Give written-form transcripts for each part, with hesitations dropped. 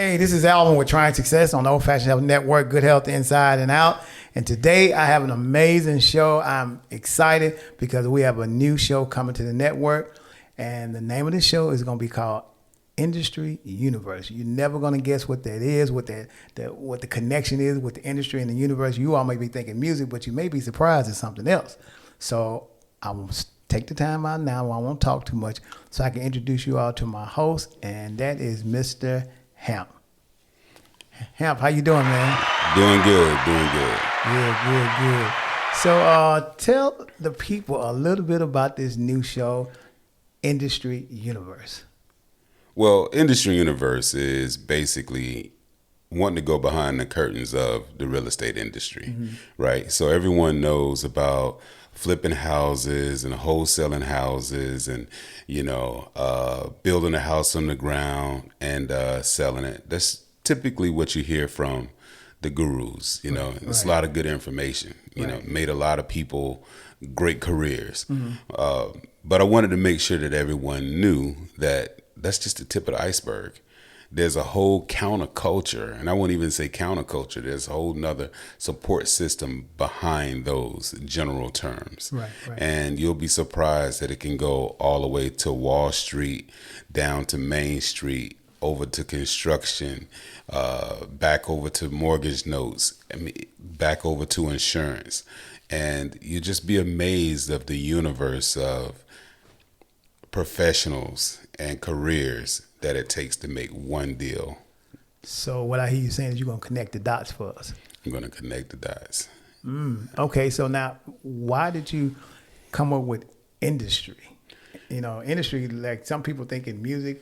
Hey, this is Alvin with Trying Success on the Old Fashioned Health Network, Good Health Inside and Out. And today I have an amazing show. I'm excited because we have a new show coming to the network. And the name of the show is going to be called Industry Universe. You're never going to guess what that is, what the connection is with the industry and the universe. You all may be thinking music, but you may be surprised at something else. So I will take the time out now. I won't talk too much so I can introduce you all to my host, and that is Mr. Hamp. Hamp, how you doing, man? Doing good. Good. So tell the people a little bit about this new show, Industry Universe. Well, Industry Universe is basically wanting to go behind the curtains of the real estate industry, right? So everyone knows about flipping houses and wholesaling houses and, building a house on the ground and selling it. That's typically what you hear from the gurus, It's a lot of good information, made a lot of people great careers. But I wanted to make sure that everyone knew that that's just the tip of the iceberg. There's a whole counterculture, and I won't even say counterculture. There's a whole nother support system behind those general terms. Right. And you'll be surprised that it can go all the way to Wall Street, down to Main Street, over to construction, back over to mortgage notes, back over to insurance. And you just be amazed of the universe of professionals and careers that it takes to make one deal. So what I hear you saying is you're going to connect the dots for us. I'm going to connect the dots. Okay, so now why did you come up with industry? Industry, like some people think in music,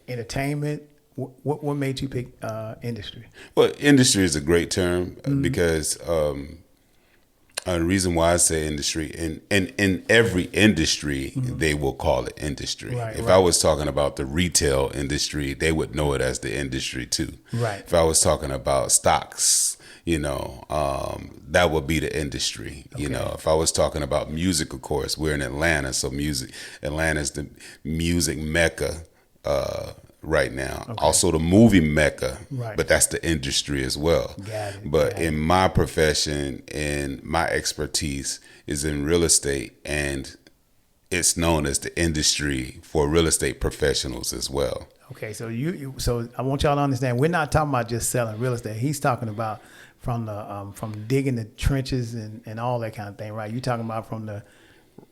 entertainment. What made you pick industry? Well, industry is a great term because the reason why I say industry, in every industry, they will call it industry. Right, I was talking about the retail industry, they would know it as the industry too. Right. If I was talking about stocks, that would be the industry. Okay. If I was talking about music, of course, we're in Atlanta, so Atlanta's the music mecca right now. Okay. Also the movie mecca, right. But that's the industry as well. Got it. But in my profession and my expertise is in real estate, and it's known as the industry for real estate professionals as well. Okay, so so I want y'all to understand, we're not talking about just selling real estate. He's talking about from digging the trenches and all that kind of thing, right? You're talking about from the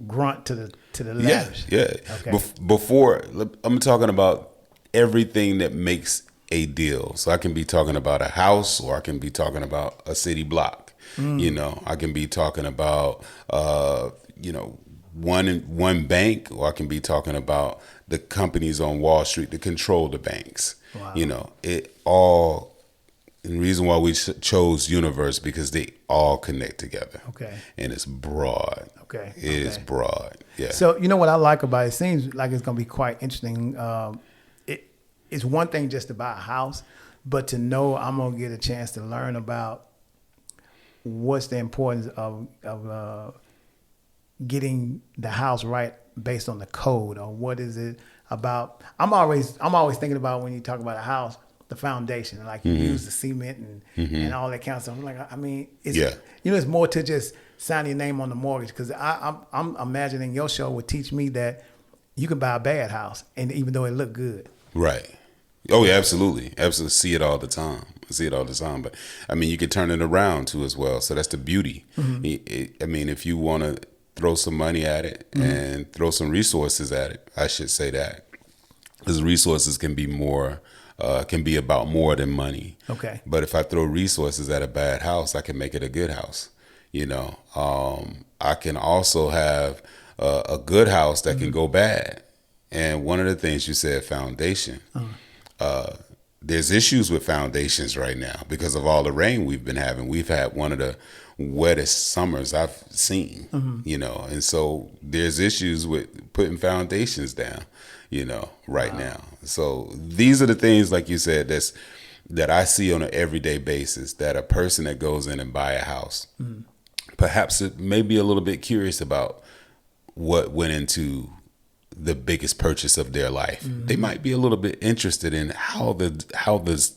grunt to the ladders. Yeah. Okay. Before I'm talking about everything that makes a deal. So I can be talking about a house, or I can be talking about a city block. I can be talking about one bank, or I can be talking about the companies on Wall Street that control the banks. Wow. And the reason why we chose Universe, because they all connect together. Okay. And it's broad. Okay. It is broad. Yeah. So what I like about it, seems like it's going to be quite interesting. It's one thing just to buy a house, but to know I'm going to get a chance to learn about what's the importance of getting the house right based on the code, or what is it about. I'm always thinking about, when you talk about a house, the foundation, like you use the cement and all that kind of stuff. It's more to just sign your name on the mortgage, because I'm imagining your show would teach me that you can buy a bad house, and even though it look good. Right. Oh, yeah, absolutely. Absolutely. See it all the time. But you can turn it around too as well. So that's the beauty. If you want to throw some money at it and throw some resources at it, I should say that, because resources can be about more than money. Okay. But if I throw resources at a bad house, I can make it a good house. I can also have a good house that can go bad. And one of the things you said, foundation. There's issues with foundations right now because of all the rain we've been having. We've had one of the wettest summers I've seen, and so there's issues with putting foundations down, right now. So these are the things, like you said, that I see on an everyday basis, that a person that goes in and buy a house, perhaps it may be a little bit curious about what went into the biggest purchase of their life. They might be a little bit interested in how does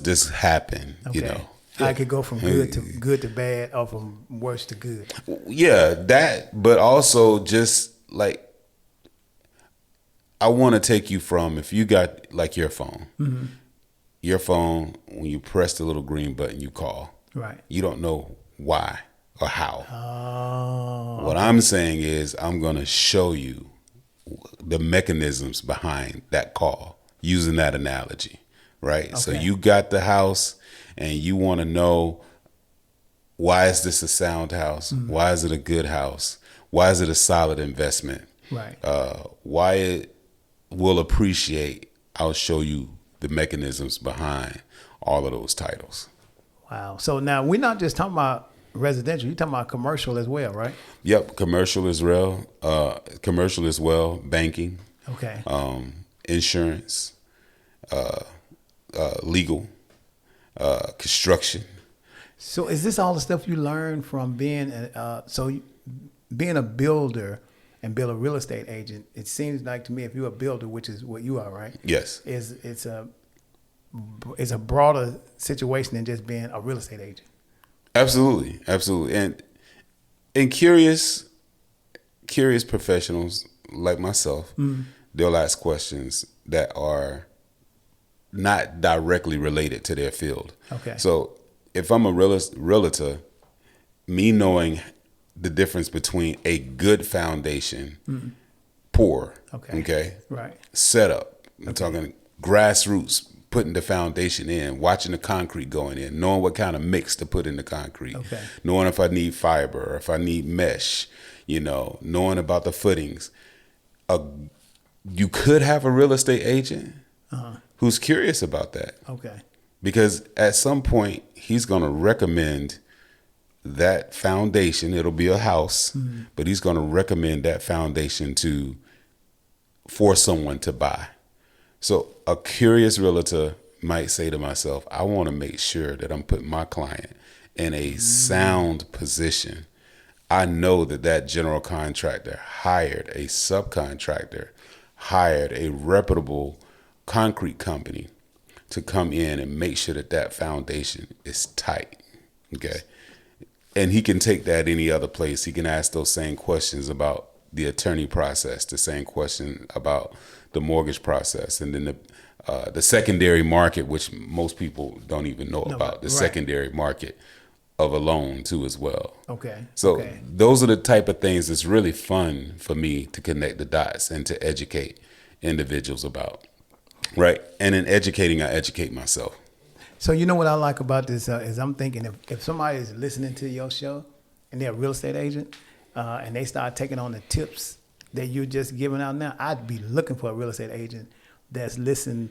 this happen? Okay. You know, I could go from good to bad, or from worse to good. yeah, that. But also just like, I want to take you from, if you got like your phone, when you press the little green button, you call. Right. You don't know why or how. Oh. What I'm saying is, I'm going to show you the mechanisms behind that call using that analogy, right? Okay. So you got the house and you want to know, why is this a sound house? Why is it a good house? Why is it a solid investment? Right. Why it will appreciate. I'll show you the mechanisms behind all of those titles. Wow. So now we're not just talking about residential. You're talking about commercial as well, right? Yep, commercial as well. Banking, Okay. insurance, legal, construction. So is this all the stuff you learned from being being a builder and being a real estate agent? It seems like to me, if you're a builder, which is what you are, right? Yes. It's a broader situation than just being a real estate agent. Absolutely, and curious professionals like myself, they'll ask questions that are not directly related to their field. Okay. So if I'm a realtor, me knowing the difference between a good foundation, poor, okay, right, setup. I'm talking grassroots, putting the foundation in, watching the concrete going in, knowing what kind of mix to put in the concrete, knowing if I need fiber or if I need mesh, knowing about the footings. You could have a real estate agent who's curious about that. Okay. Because at some point, he's going to recommend that foundation. It'll be a house, but he's going to recommend that foundation for someone to buy. So a curious realtor might say to myself, I want to make sure that I'm putting my client in a sound position. I know that general contractor hired a subcontractor, hired a reputable concrete company to come in and make sure that foundation is tight. Okay. And he can take that any other place. He can ask those same questions about the attorney process, the same question about the mortgage process, and then the secondary market, which most people don't even know about, the secondary market of a loan too as well. Okay. So those are the type of things that's really fun for me to connect the dots and to educate individuals about. Right. And in educating, I educate myself. So you know what I like about this is I'm thinking if somebody is listening to your show and they're a real estate agent and they start taking on the tips that you're just giving out now, I'd be looking for a real estate agent that's listening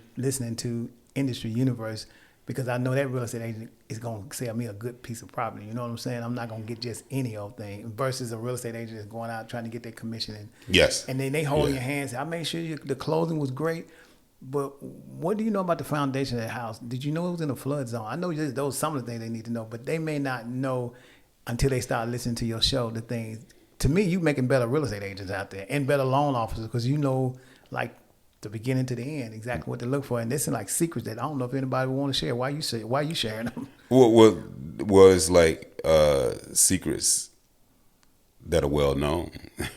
to Industry Universe, because I know that real estate agent is going to sell me a good piece of property. You know what I'm saying? I'm not going to get just any old thing versus a real estate agent that's going out trying to get their commission. And then they hold your hands. I made sure the closing was great. But what do you know about the foundation of the house? Did you know it was in a flood zone? I know those some of the things they need to know, but they may not know until they start listening to your show the things. To me, you making better real estate agents out there and better loan officers, because you know, like the beginning to the end, exactly what to look for. And this is like secrets that I don't know if anybody would want to share. Why you sharing them? What was like secrets that are well known,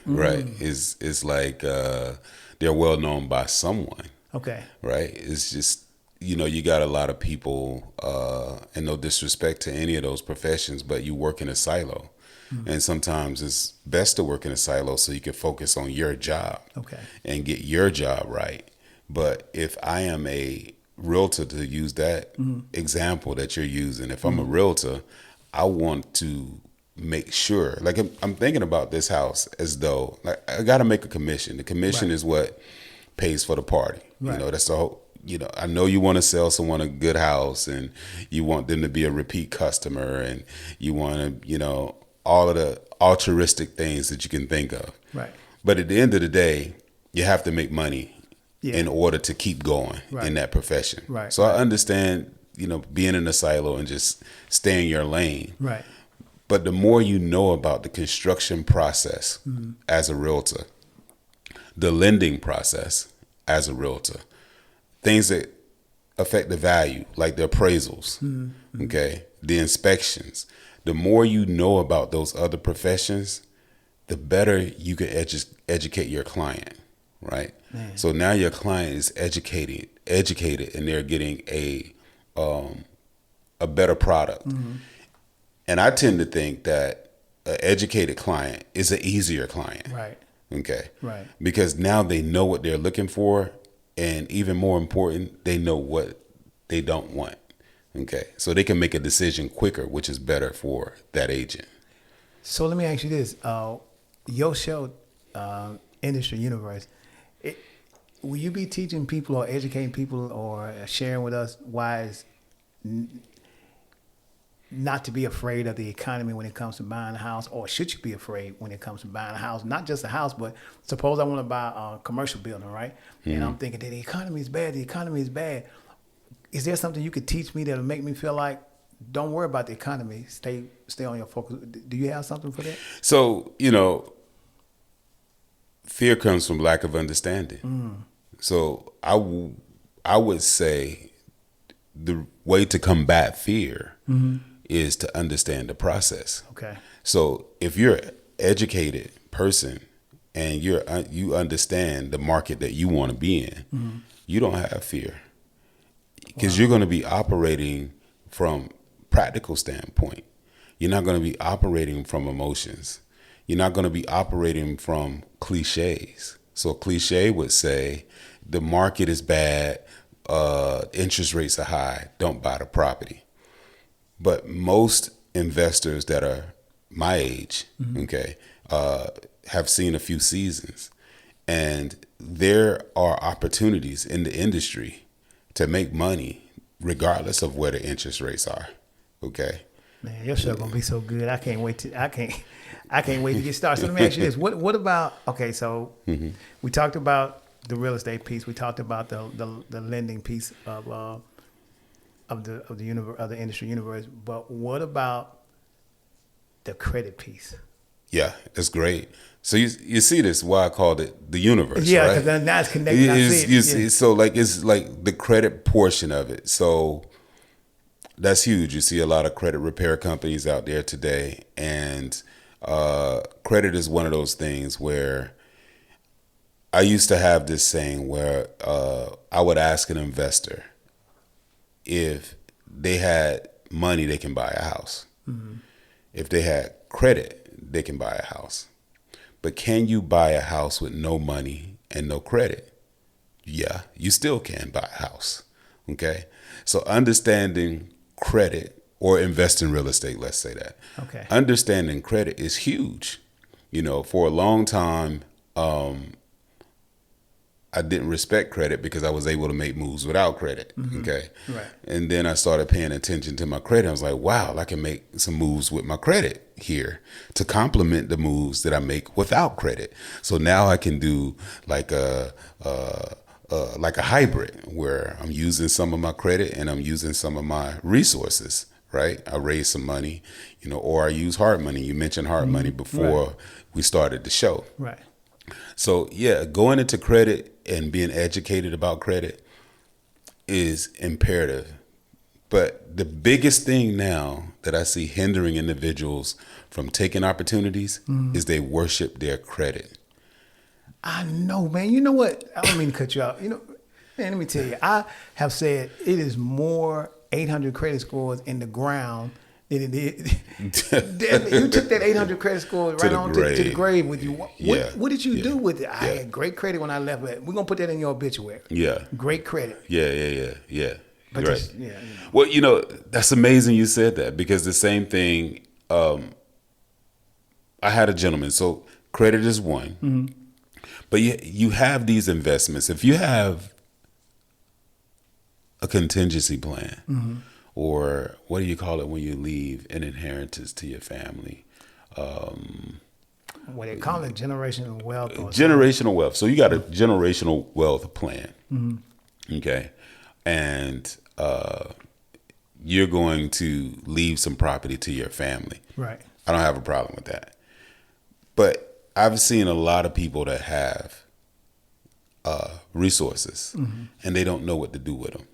right? Is like they're well known by someone. Okay. Right. It's just, you got a lot of people, and no disrespect to any of those professions, but you work in a silo. And sometimes it's best to work in a silo so you can focus on your job and get your job right. But if I am a realtor, to use that example that you're using, if I'm a realtor, I want to make sure, like I'm thinking about this house as though, like, I got to make a commission. The commission is what pays for the party. That's the whole, I know you want to sell someone a good house and you want them to be a repeat customer and you want to, all of the altruistic things that you can think of. Right. But at the end of the day, you have to make money in order to keep going in that profession. Right. So I understand, being in a silo and just stay in your lane. Right. But the more you know about the construction process as a realtor, the lending process as a realtor, things that affect the value, like the appraisals, okay, the inspections. The more you know about those other professions, the better you can educate your client, right? Man. So now your client is educated, and they're getting a better product. And I tend to think that an educated client is an easier client. Right. Okay. Right. Because now they know what they're looking for, and even more important, they know what they don't want. Okay. So they can make a decision quicker, which is better for that agent. So let me ask you this: your show, Industry Universe, will you be teaching people or educating people or sharing with us why it's not to be afraid of the economy when it comes to buying a house, or should you be afraid when it comes to buying a house? Not just a house, but suppose I want to buy a commercial building, right? And I'm thinking that the economy is bad. The economy is bad. Is there something you could teach me that'll make me feel like, don't worry about the economy. Stay on your focus. Do you have something for that? So, fear comes from lack of understanding. So I would say the way to combat fear is to understand the process. Okay. So if you're an educated person and you understand the market that you want to be in, you don't have fear, because you're going to be operating from practical standpoint. You're not going to be operating from emotions. You're not going to be operating from cliches. So a cliche would say the market is bad, interest rates are high, don't buy the property. But most investors that are my age, okay, have seen a few seasons, and there are opportunities in the industry to make money regardless of where the interest rates are. Okay. Man, your show gonna be so good. I can't wait to get started. So let me ask you this: What about? Okay, so we talked about the real estate piece. We talked about the lending piece of the industry universe. But what about the credit piece? Yeah, it's great. So you see this, why I called it the universe. Yeah, right? because now it's connected. So it's like the credit portion of it. So that's huge. You see a lot of credit repair companies out there today, and credit is one of those things where I used to have this saying where I would ask an investor if they had money, they can buy a house. If they had credit, they can buy a house. But can you buy a house with no money and no credit? Yeah, you still can buy a house. Okay. So understanding credit, or invest in real estate, let's say that. Okay. Understanding credit is huge. For a long time, I didn't respect credit because I was able to make moves without credit. Okay. Right. And then I started paying attention to my credit. I was like, wow, I can make some moves with my credit here to complement the moves that I make without credit. So now I can do like a hybrid where I'm using some of my credit and I'm using some of my resources, right? I raise some money, or I use hard money. You mentioned hard money before we started the show. Right. So yeah, going into credit and being educated about credit is imperative. But the biggest thing now that I see hindering individuals from taking opportunities is they worship their credit. I know, man. You know what? I don't mean to cut you out. Man, let me tell you. I have said it is more 800 credit scores in the ground than it is. You took that 800 credit score right on to the grave with you. What did you do with it? I had great credit when I left. We're going to put that in your obituary. Yeah. Great credit. Yeah. But right. Well, that's amazing you said that, because the same thing, I had a gentleman. So credit is one. But you have these investments. If you have a contingency plan, or what do you call it when you leave an inheritance to your family? What they call it, generational wealth. Generational wealth. So you got a generational wealth plan. Okay. And you're going to leave some property to your family. Right. I don't have a problem with that. But I've seen a lot of people that have resources, and they don't know what to do with them.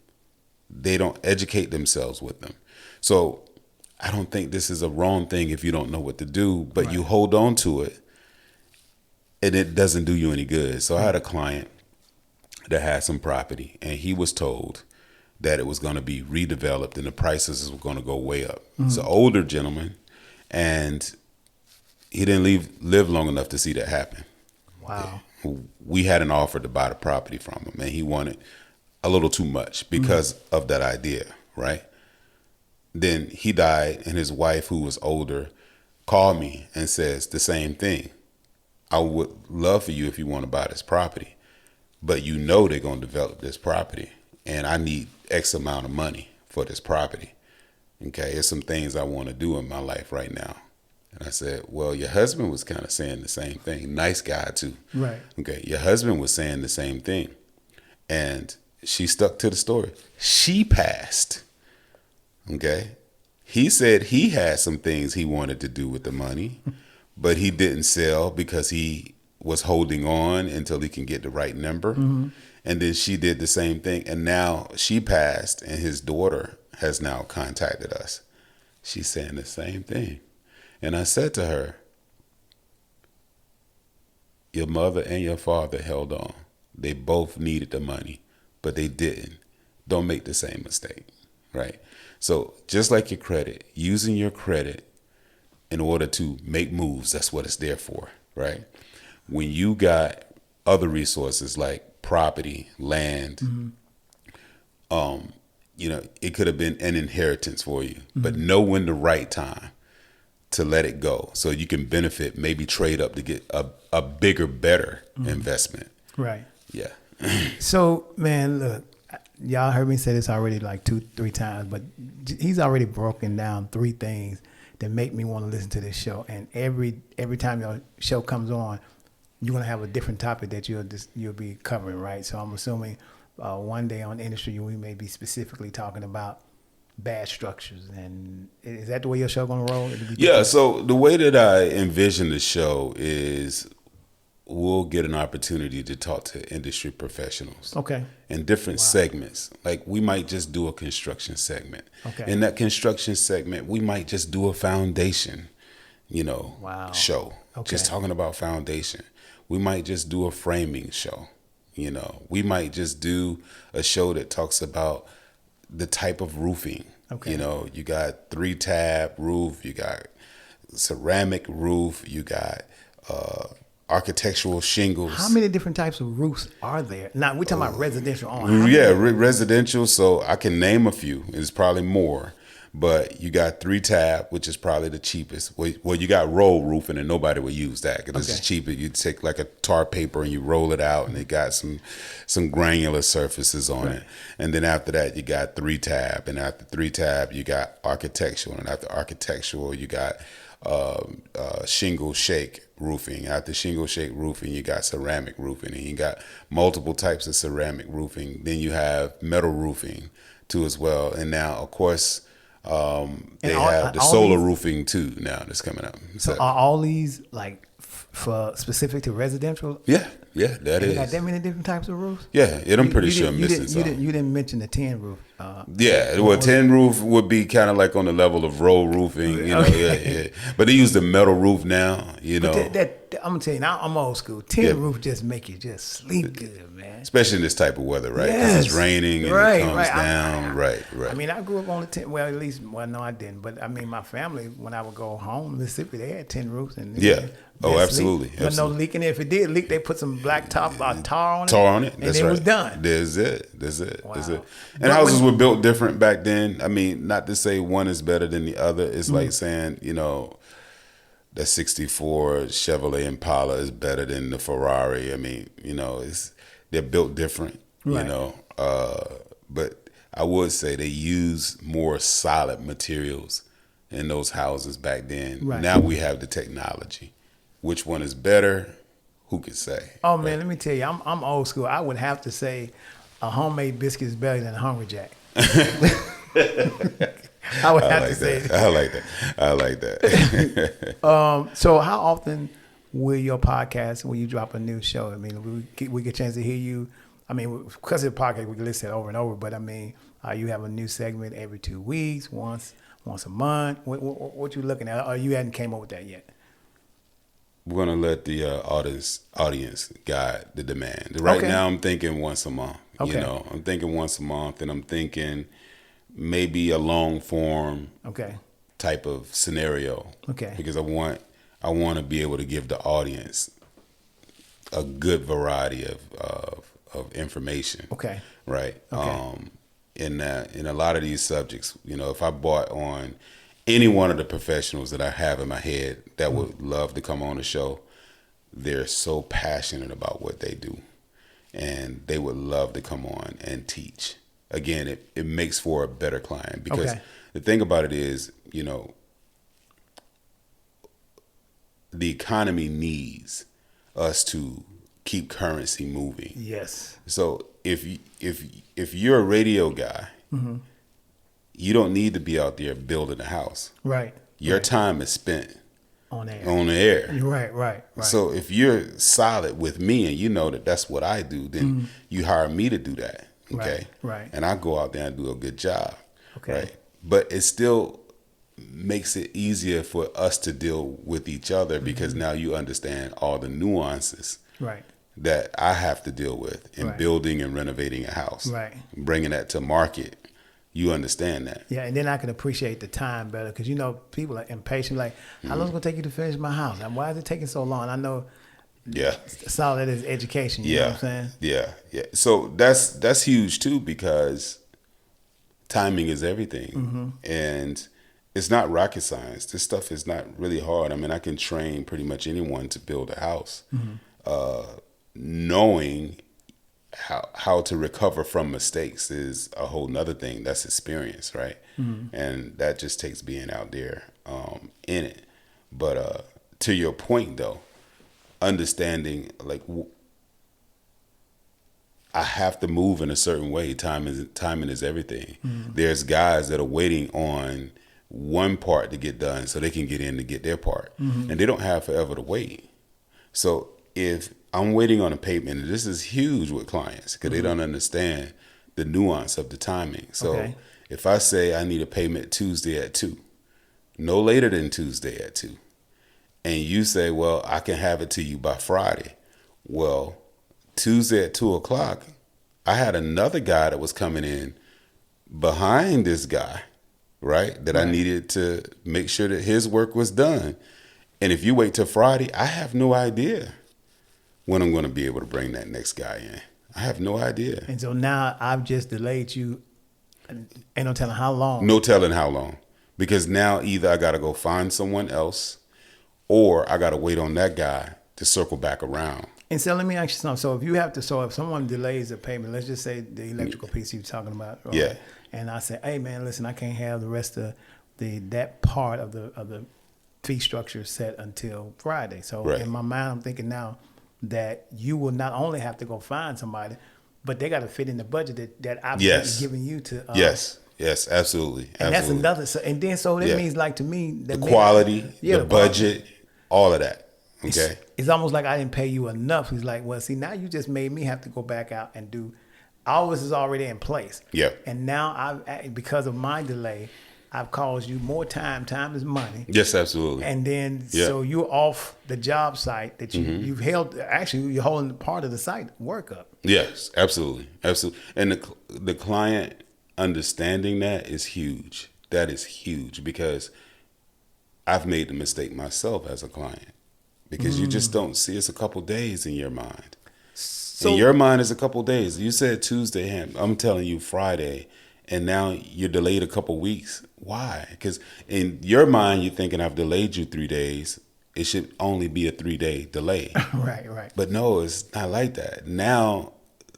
They don't educate themselves with them. So I don't think this is a wrong thing if you don't know what to do, but you hold on to it and it doesn't do you any good. So I had a client that had some property, and he was told that it was going to be redeveloped and the prices were going to go way up. It's an older gentleman, and he didn't live long enough to see that happen. Wow. We had an offer to buy the property from him, and he wanted a little too much because of that idea, right? Then he died, and his wife, who was older, called me and says the same thing. I would love for you if you want to buy this property, but you know they're going to develop this property, and I need X amount of money for this property. Okay, there's some things I want to do in my life right now. And I said, well, your husband was kind of saying the same thing. Nice guy, too. Right. Okay, your husband was saying the same thing. And she stuck to the story. She passed. Okay. He said he had some things he wanted to do with the money, but he didn't sell because he was holding on until he can get the right number. And then she did the same thing. And now she passed, and his daughter has now contacted us. She's saying the same thing. And I said to her, your mother and your father held on. They both needed the money, but they didn't. Don't make the same mistake, right? So just like your credit, using your credit in order to make moves, that's what it's there for, right? When you got other resources like property, land, it could have been an inheritance for you, but know when the right time to let it go so you can benefit, maybe trade up to get a bigger, better investment. Right. Yeah. So, man, look, y'all heard me say this already like 2-3 times, but he's already broken down 3 things that make me want to listen to this show. And every time your show comes on, you're going to have a different topic that you'll be covering, right? So I'm assuming one day on Industry, we may be specifically talking about bad structures. And is that the way your show going to roll? Yeah, so the way that I envision the show is we'll get an opportunity to talk to industry professionals. Okay. In different segments. Like we might just do a construction segment. Okay. In that construction segment, we might just do a foundation, show. Okay. Just talking about foundation. We might just do a framing show. We might just do a show that talks about the type of roofing. Okay. You got 3-tab roof, you got ceramic roof, you got architectural shingles. How many different types of roofs are there? Now we're talking about residential on. Residential. So I can name a few. It's probably more, but you got 3-tab, which is probably the cheapest. Well, you got roll roofing, and nobody would use that because it's cheaper. You take like a tar paper and you roll it out, and it got some granular surfaces on it. And then after that, you got 3-tab, and after 3-tab, you got architectural, and after architectural, you got shingle shake roofing. After shingle shake roofing, you got ceramic roofing, and you got multiple types of ceramic roofing. Then you have metal roofing too as well. And now, of course, they have the solar roofing too now that's coming up. So are all these like for specific to residential? Yeah, that is. You got that many different types of roofs? Yeah, I'm pretty sure I'm missing some. You didn't mention the tin roof. Tin roof would be kind of like on the level of roll roofing, yeah. But they use the metal roof now, But I'm gonna tell you, now I'm old school. Tin roof just make you just sleep good, man. Especially in this type of weather, right? Because it's raining and it comes down. Right. I mean, I grew up on the tin. Well, at least, no, I didn't. But I mean, my family, when I would go home, Mississippi, they had tin roofs, and absolutely. But no leaking. If it did leak, they put some black tar on it. And That's it right. was done. That's it. Wow. That's it. And houses were built different back then. I mean, not to say one is better than the other. It's like saying, the 64 Chevrolet Impala is better than the Ferrari. I mean, they're built different, but I would say they use more solid materials in those houses back then. Right. Now we have the technology. Which one is better? Who could say? Oh man, let me tell you, I'm old school. I would have to say a homemade biscuit is better than a Hungry Jack. I would have to say that. I like that. So how often will your podcast, when you drop a new show, I mean, we get a chance to hear you. I mean, because of the podcast, we can listen to it over and over. But I mean, you have a new segment every 2 weeks, once a month. What you looking at? Or you hadn't came up with that yet? We're gonna let the audience guide the demand. Right now, I'm thinking once a month. Okay. You know, I'm thinking once a month, and I'm thinking maybe a long form type of scenario. Okay. Because I want to be able to give the audience a good variety of information. Okay. Right. Okay. In a lot of these subjects, you know, if I brought on any one of the professionals that I have in my head that would love to come on the show, they're so passionate about what they do, and they would love to come on and teach. Again, it makes for a better client, because the thing about it is, you know, the economy needs us to keep currency moving. Yes. So if you're a radio guy, you don't need to be out there building a house. Right. Your time is spent on air. On the air. Right. So if you're solid with me and you know that that's what I do, then you hire me to do that. Okay. Right. And I go out there and do a good job. Okay. Right. But it still makes it easier for us to deal with each other, because now you understand all the nuances. Right. That I have to deal with in building and renovating a house. Right. Bringing that to market. You understand that. Yeah, and then I can appreciate the time better, because, you know, people are impatient. Like, how long is it going to take you to finish my house? And why is it taking so long? I know some of that is education. You know what I'm saying? Yeah. So that's huge too, because timing is everything. And it's not rocket science. This stuff is not really hard. I mean, I can train pretty much anyone to build a house. Knowing how to recover from mistakes is a whole nother thing. That's experience, right? And that just takes being out there in it. But to your point, though, understanding, like, I have to move in a certain way. Timing is everything. There's guys that are waiting on one part to get done so they can get in to get their part, and they don't have forever to wait. So if I'm waiting on a payment, and this is huge with clients, because they don't understand the nuance of the timing. So if I say I need a payment Tuesday at 2, no later than Tuesday at 2, and you say, well, I can have it to you by Friday. Well, Tuesday at 2 o'clock, I had another guy that was coming in behind this guy, right? That I needed to make sure that his work was done. And if you wait till Friday, I have no idea when I'm going to be able to bring that next guy in. I have no idea. And so now I've just delayed you. Ain't no telling how long. No telling how long. Because now either I got to go find someone else, or I got to wait on that guy to circle back around. And so let me ask you something. So if someone delays a payment, let's just say the electrical piece you're talking about. Right? Yeah. And I say, hey man, listen, I can't have the rest of that part of the fee structure set until Friday. So in my mind, I'm thinking now that you will not only have to go find somebody, but they got to fit in the budget that I've been giving you to. Yes, absolutely. And that's another. And then that means, like, to me, the quality, the budget, all of that. Okay. It's almost like I didn't pay you enough. He's like, well, see, now you just made me have to go back out and do. All this is already in place. Yeah. And now because of my delay, I've caused you more time. Time is money. Yes, absolutely. And then, so you're off the job site that you've held. Actually, you're holding part of the site work up. Yes, absolutely. And the client understanding that is huge. That is huge, because I've made the mistake myself as a client, because you just don't see it's a couple days in your mind. So, in your mind is a couple days. You said Tuesday, Hamp. I'm telling you Friday. And now you're delayed a couple weeks. Why? Because in your mind, you're thinking I've delayed you 3 days. It should only be a 3-day delay. Right. But no, it's not like that. Now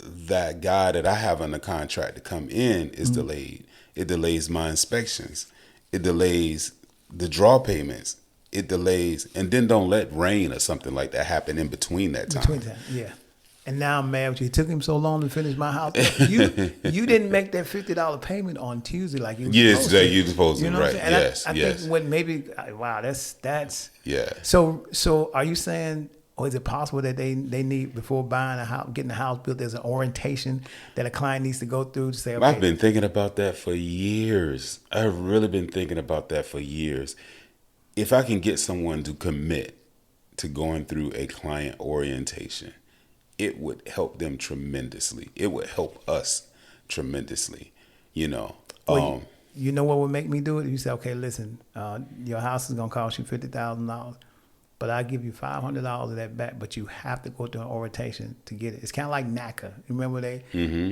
that guy that I have on the contract to come in is delayed. It delays my inspections. It delays the draw payments. It delays, and then don't let rain or something like that happen in between that time. Yeah. And now I'm mad with you. It took him so long to finish my house. You didn't make that $50 payment on Tuesday like you were supposed to. You're supposed to, You know right? what I'm saying? And Yes, I think what maybe wow, that's yeah. So are you saying, or is it possible that they need, before buying a house, getting a house built, there's an orientation that a client needs to go through to say, okay. I've been thinking about that for years. I've really been thinking about that for years. If I can get someone to commit to going through a client orientation, it would help them tremendously. It would help us tremendously, you know. Well, you know what would make me do it? You say, okay, listen, your house is going to cost you $50,000, but I'll give you $500 of that back, but you have to go through an orientation to get it. It's kind of like NACA. Remember they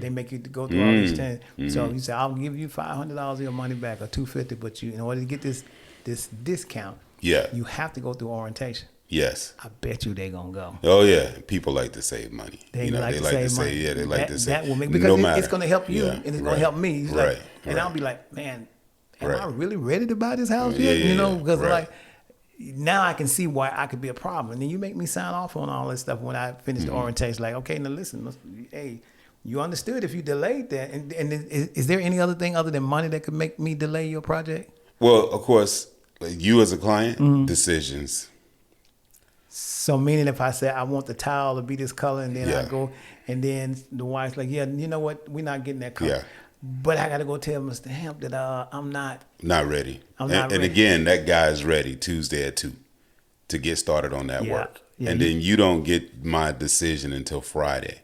make you go through all these things. So you say, I'll give you $500 of your money back, or $250, but you, in order to get this discount, you have to go through orientation. Yes. I bet you they're going to go. Oh, yeah. People like to save money. They like to save money. Yeah, they like to save. That will make, because it's going to help you, and it's going to help me. He's right. And I'll be like, man, am I really ready to buy this house yet? Because like, now I can see why I could be a problem. And then you make me sign off on all this stuff when I finish the orientation. Like, okay, now listen, hey, you understood if you delayed that. And is there any other thing other than money that could make me delay your project? Well, of course, you as a client, decisions. So meaning if I say I want the tile to be this color, and then I go, and then the wife's like, yeah, you know what, we're not getting that color. Yeah. But I got to go tell Mr. Hamp that I'm not ready. I'm not ready. And again, that guy is ready Tuesday at 2 to get started on that work. Yeah, and then you don't get my decision until Friday.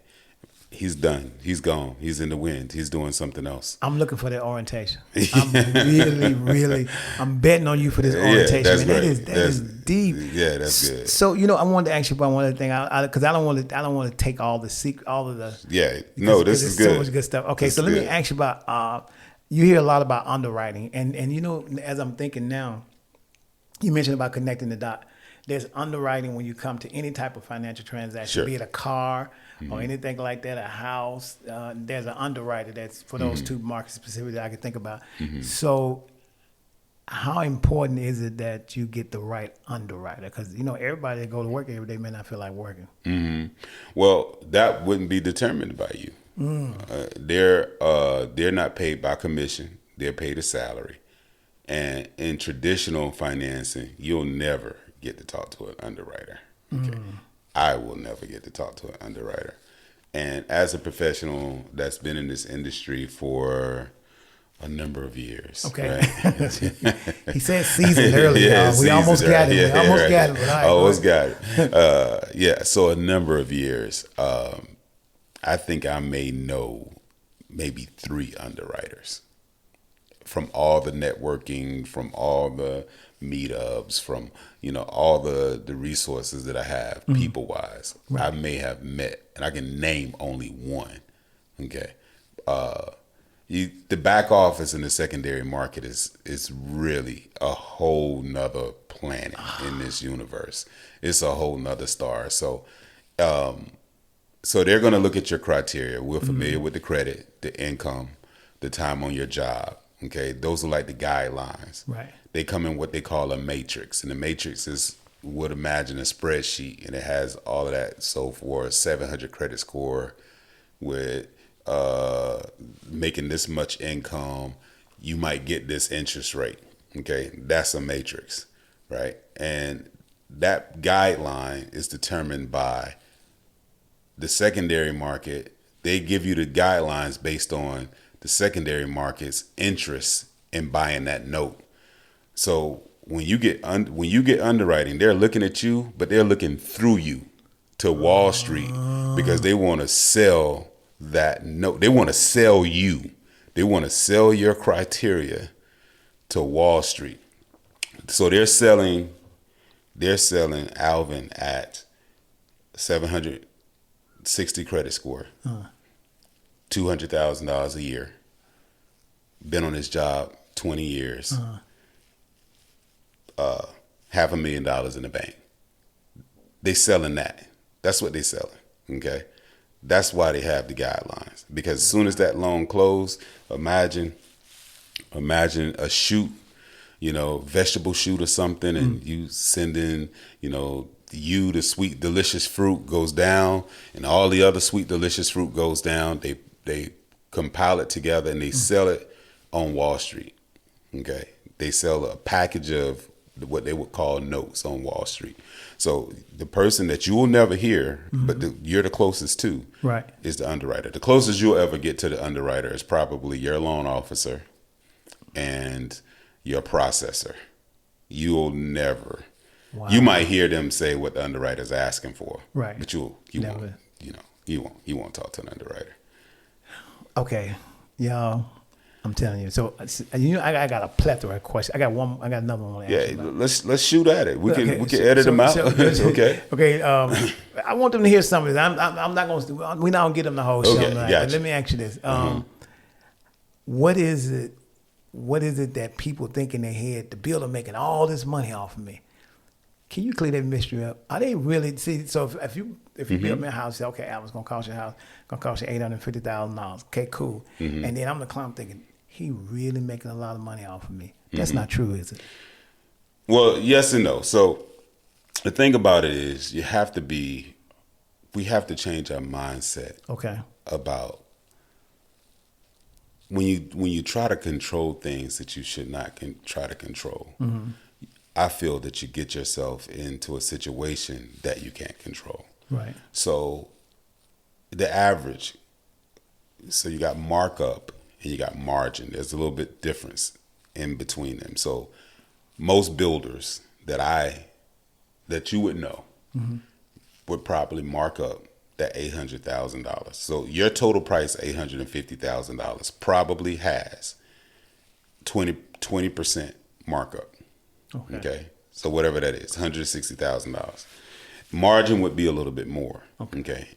He's done. He's gone. He's in the wind. He's doing something else. I'm looking for that orientation. I'm really, I'm betting on you for this orientation. That's man. Right. That is deep. Yeah, that's good. So I wanted to ask you about one other thing, because I don't want to take all the secret, all of the. Yeah, no, this is good. So much good stuff. Okay, so let me ask you about. You hear a lot about underwriting, and as I'm thinking now, you mentioned about connecting the dot. There's underwriting when you come to any type of financial transaction, be it a car or anything like that, a house. There's an underwriter that's for those two markets specifically that I could think about. So how important is it that you get the right underwriter? Because, everybody that go to work every day may not feel like working. Well, that wouldn't be determined by you. They're not paid by commission. They're paid a salary. And in traditional financing, you'll never get to talk to an underwriter. Okay. I will never get to talk to an underwriter. And as a professional that's been in this industry for a number of years. Okay. Right? He said seasoned earlier. We almost got it. We almost got it. But almost got it. So a number of years. I think I may know maybe 3 underwriters from all the networking, from all the meetups, from all the resources that I have, people wise. Right. I may have met, and I can name only one. Okay, the back office and the secondary market is really a whole nother planet in this universe. It's a whole nother star. So they're going to look at your criteria. We're familiar with the credit, the income, the time on your job. Okay, those are like the guidelines. Right. They come in what they call a matrix, and the matrix would imagine a spreadsheet, and it has all of that. So for a 700 credit score, with making this much income, you might get this interest rate. Okay, that's a matrix, right? And that guideline is determined by the secondary market. They give you the guidelines based on the secondary market's interest in buying that note. So when you get underwriting, they're looking at you, but they're looking through you to Wall Street, because they want to sell that note. They want to sell you. They want to sell your criteria to Wall Street. So they're selling Alvin at 760 credit score. $200,000 a year, been on his job 20 years, $500,000 in the bank. They selling that. That's what they selling. Okay, that's why they have the guidelines, because as soon as that loan closed, imagine a shoot, vegetable shoot or something, and you send in, the sweet delicious fruit goes down, and all the other sweet delicious fruit goes down. They compile it together and they sell it on Wall Street. Okay, they sell a package of what they would call notes on Wall Street. So the person that you will never hear, but you're the closest to, right, is the underwriter. The closest you'll ever get to the underwriter is probably your loan officer and your processor. You'll never. Wow. You might hear them say what the underwriter's asking for, right? But you won't. You won't talk to an underwriter. Okay, y'all. I'm telling you. So I got a plethora of questions. I got another one. Yeah, let's shoot at it. We can edit them out. Okay. Okay. I want them to hear something. I'm not gonna. We're not gonna get them the whole show. Okay, Tonight, gotcha. but let me ask you this. What is it? What is it that people think in their head? The builder making all this money off of me. Can you clear that mystery up? Are they really see? So if you build me a house, say, okay, I was gonna cost your house, gonna cost you $850,000. Okay, cool. And then I'm the client thinking, he really making a lot of money off of me. That's not true, is it? Well, yes and no. So the thing about it is, we have to change our mindset. Okay. About when you try to control things that you should not try to control. I feel that you get yourself into a situation that you can't control. Right. So the average, so you got markup and you got margin. There's a little bit difference in between them. So most builders that you would know would probably mark up that $800,000. So your total price, $850,000, probably has 20% markup. Okay. So whatever that is, $160,000. Margin would be a little bit more. Okay.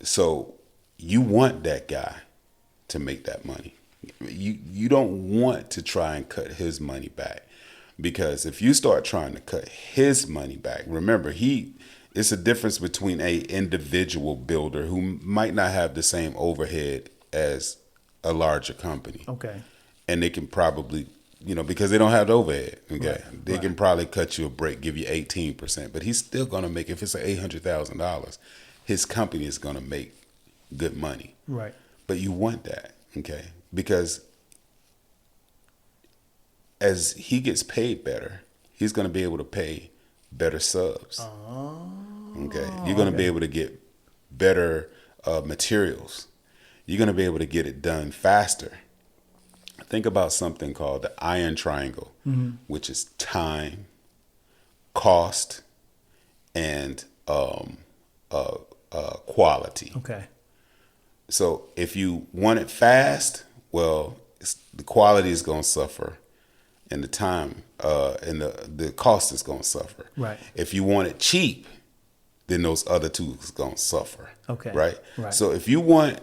So you want that guy to make that money. You don't want to try and cut his money back, because if you start trying to cut his money back, remember it's a difference between a individual builder who might not have the same overhead as a larger company. Okay. And they can probably, because they don't have the overhead. Okay. Right. They can probably cut you a break, give you 18%, but he's still going to make, if it's $800,000, his company is going to make good money. Right. But you want that. Okay. Because as he gets paid better, he's going to be able to pay better subs. Okay. You're going to be able to get better materials. You're going to be able to get it done faster. Think about something called the iron triangle, which is time, cost, and quality. Okay. So if you want it fast, well, the quality is going to suffer, and the time and the cost is going to suffer. Right. If you want it cheap, then those other two is going to suffer. Okay. Right? Right. So if you want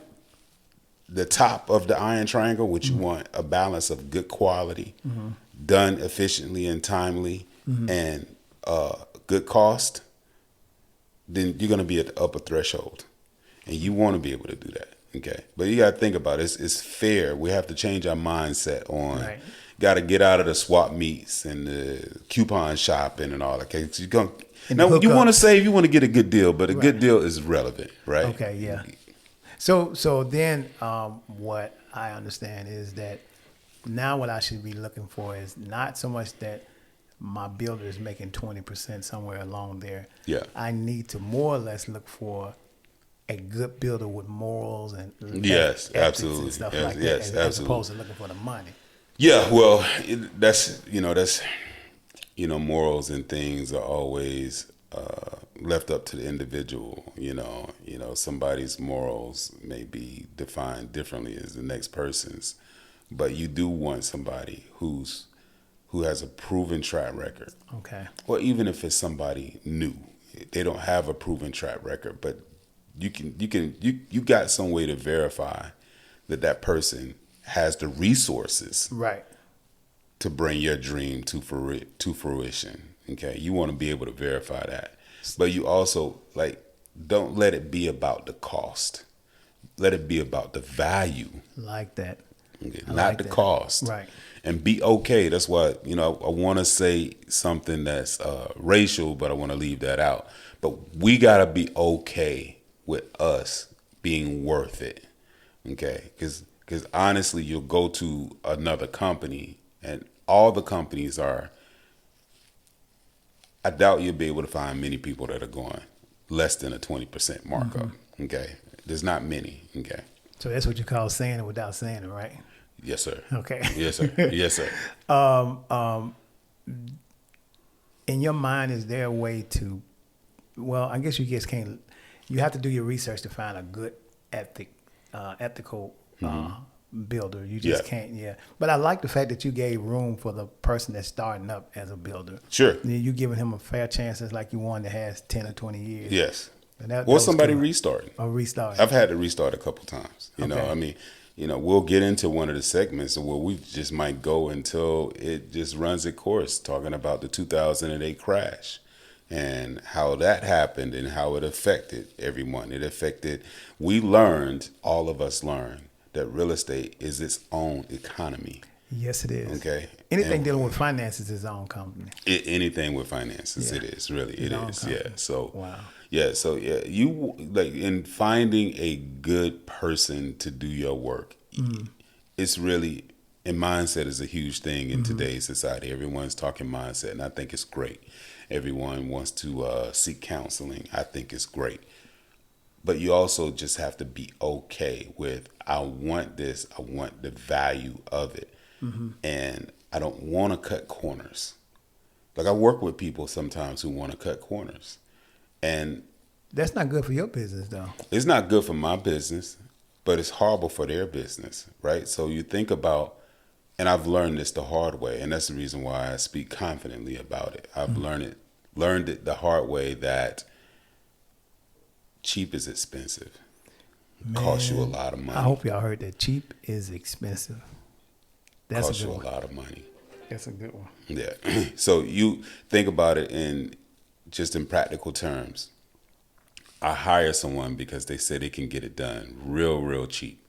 the top of the iron triangle, which you want a balance of good quality, done efficiently and timely, and good cost, then you're going to be at the upper threshold, and you want to be able to do that. Okay, but you got to think about it. It's fair. We have to change our mindset on. Right. Got to get out of the swap meets and the coupon shopping and all that. Okay, so you want to save, you want to get a good deal, but a good deal is relevant, right? Okay, yeah. So then what I understand is that now what I should be looking for is not so much that my builder is making 20% somewhere along there. Yeah. I need to more or less look for a good builder with morals and yes, ethics absolutely, and stuff yes, like that, yes, as opposed to looking for the money. Yeah, well, that's morals and things are always left up to the individual. Somebody's morals may be defined differently as the next person's, but you do want somebody who has a proven track record. Okay. Or even if it's somebody new, they don't have a proven track record, but you got some way to verify that person has the resources, right, to bring your dream to fruition. Okay, you want to be able to verify that, but you also don't let it be about the cost. Let it be about the value. Like that. Okay, not the cost. Right. and be okay. That's why, I want to say something that's racial, but I want to leave that out. But we got to be okay with us being worth it. Okay? Because honestly, you'll go to another company and all the companies are, I doubt you'll be able to find many people that are going less than a 20% markup. Okay? There's not many. Okay? So that's what you call saying it without saying it, right? Yes, sir. Okay. Yes, sir. Yes, sir. In your mind, is there a way to, well, I guess you just can't, you have to do your research to find a good ethical builder. You just can't, But I like the fact that you gave room for the person that's starting up as a builder. Sure. You giving him a fair chance. It's like you one that has 10 or 20 years. Yes. Or somebody restarting. Or restarting. I've had to restart a couple times. You know, Okay. I mean, we'll get into one of the segments where we just might go until it just runs its course, talking about the 2008 crash and how that happened and how it affected everyone. All of us learned that real estate is its own economy. Yes, it is. Okay. Anything dealing with finances is its own company. Anything with finances, it is. Really, it is. Company. Yeah. So, wow. Yeah. So, you like in finding a good person to do your work, it's really, and mindset is a huge thing in today's society. Everyone's talking mindset, and I think it's great. Everyone wants to seek counseling. I think it's great. But you also just have to be okay with, I want this, I want the value of it. And I don't want to cut corners. Like I work with people sometimes who want to cut corners. And that's not good for your business, though. It's not good for my business, but it's horrible for their business, right? So you think about, and I've learned this the hard way, and that's the reason why I speak confidently about it. I've learned it the hard way that cheap is expensive. It costs you a lot of money. I hope y'all heard that. Cheap is expensive. That's costs a good you one. a lot of money. That's a good one. Yeah. So you think about it in practical terms. I hire someone because they say they can get it done real, real cheap.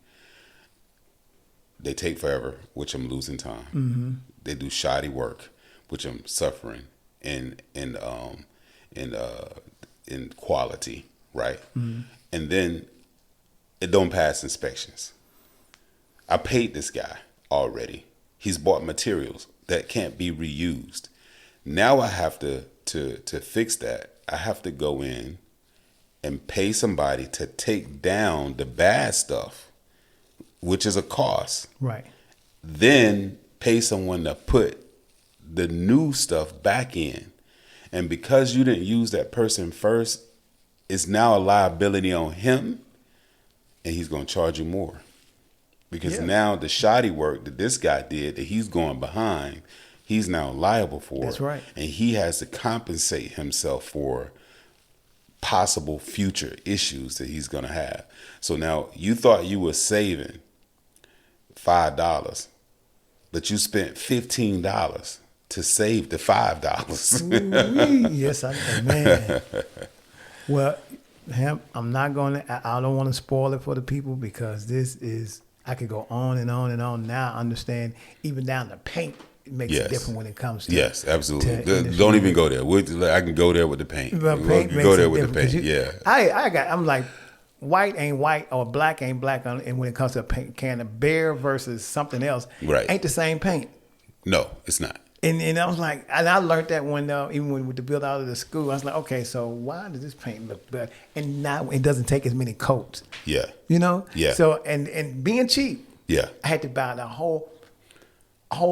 They take forever, which I'm losing time. They do shoddy work, which I'm suffering in quality, right? And then it don't pass inspections. I paid this guy already. He's bought materials that can't be reused. Now I have to fix that. I have to go in and pay somebody to take down the bad stuff, which is a cost. Right. Then pay someone to put the new stuff back in. And because you didn't use that person first, it's now a liability on him, and he's going to charge you more. Because now the shoddy work that this guy did that he's going behind, he's now liable for. That's right. And he has to compensate himself for possible future issues that he's going to have. So now you thought you were saving $5, but you spent $15 to save the $5. Yes, I know, man. Well, Hamp, I'm not going to, I don't want to spoil it for the people because this is, I could go on and on and on. Now I understand even down to paint, it makes it different when it comes to. Yes, absolutely. Don't even go there. I can go there with the paint. But paint go there with the paint. I'm like, white ain't white or black ain't black. And when it comes to a paint can of Bear versus something else, ain't the same paint. No, it's not. And I was like, and I learned that even with the build out of the school, I was like, okay, so why does this paint look better? And now it doesn't take as many coats. Yeah. You know? Yeah. So, and being cheap, I had to buy a whole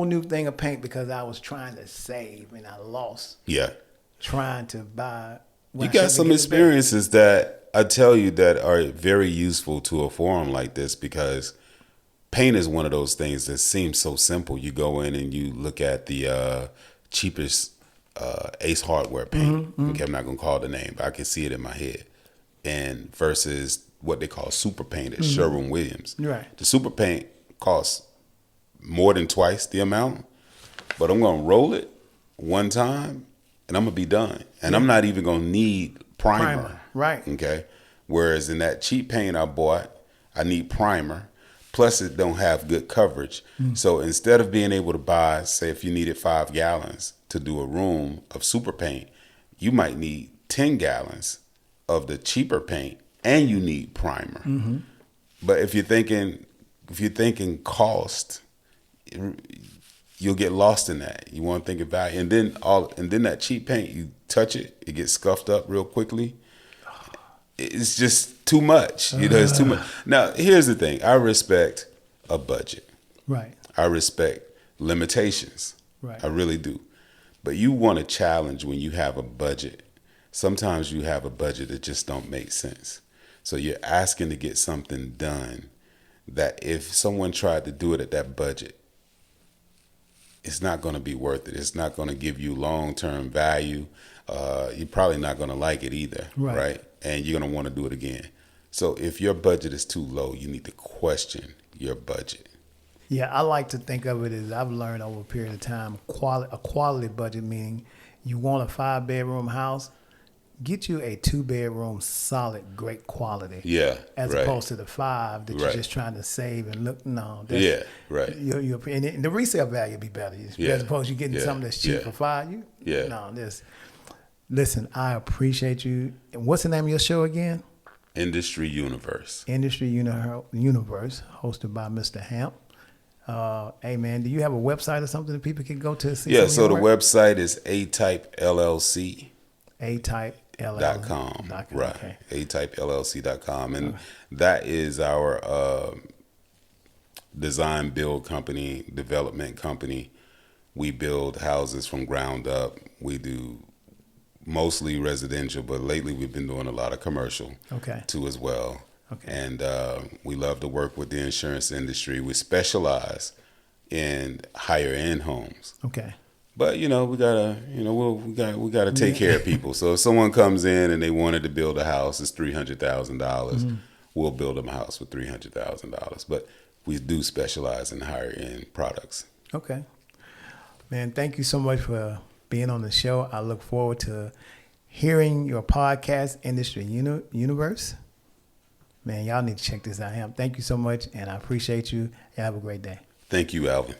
new thing of paint because I was trying to save and I lost. Yeah. Trying to buy. You got some experiences that I tell you that are very useful to a forum like this because paint is one of those things that seems so simple. You go in and you look at the cheapest Ace Hardware paint. Okay, I'm not going to call the name, but I can see it in my head. And versus what they call super paint at Sherwin-Williams. Right. The super paint costs more than twice the amount, but I'm going to roll it one time and I'm going to be done. And I'm not even going to need primer. Right. Okay. Whereas in that cheap paint I bought, I need primer. Plus, it don't have good coverage. So instead of being able to buy, say, if you needed 5 gallons to do a room of super paint, you might need 10 gallons of the cheaper paint, and you need primer. But if you're thinking cost, you'll get lost in that. You want to think of value, and then that cheap paint, you touch it, it gets scuffed up real quickly. It's just too much. It's too much. Now, here's the thing. I respect a budget. Right. I respect limitations. Right. I really do. But you want a challenge when you have a budget. Sometimes you have a budget that just don't make sense. So you're asking to get something done that if someone tried to do it at that budget, it's not going to be worth it. It's not going to give you long-term value. You're probably not going to like it either, right? And you're going to want to do it again. So if your budget is too low, you need to question your budget. Yeah, I like to think of it as I've learned over a period of time, a quality budget, meaning you want a 5-bedroom house, get you a 2-bedroom solid, great quality. Yeah, as opposed to the 5 that you're just trying to save and look. No, yeah, right. And the resale value would be better. As opposed to you getting something that's cheap for 5. Listen, I appreciate you. And what's the name of your show again? Industry Universe. Industry Universe, hosted by Mr. Hamp. Hey man, do you have a website or something that people can go to see? Yeah, so the website is Atyp Llc. Atyp.com. Right. Okay. Atypllc.com. And that is our design build company, development company. We build houses from ground up. We do mostly residential, but lately we've been doing a lot of commercial too as well. Okay. And we love to work with the insurance industry. We specialize in higher end homes. Okay. But we gotta take care of people. So if someone comes in and they wanted to build a house, it's $300,000. We'll build them a house for $300,000. But we do specialize in higher end products. Okay, man. Thank you so much for being on the show. I look forward to hearing your podcast, Industry Universe. Man, y'all need to check this out. Thank you so much, and I appreciate you. Have a great day. Thank you, Alvin.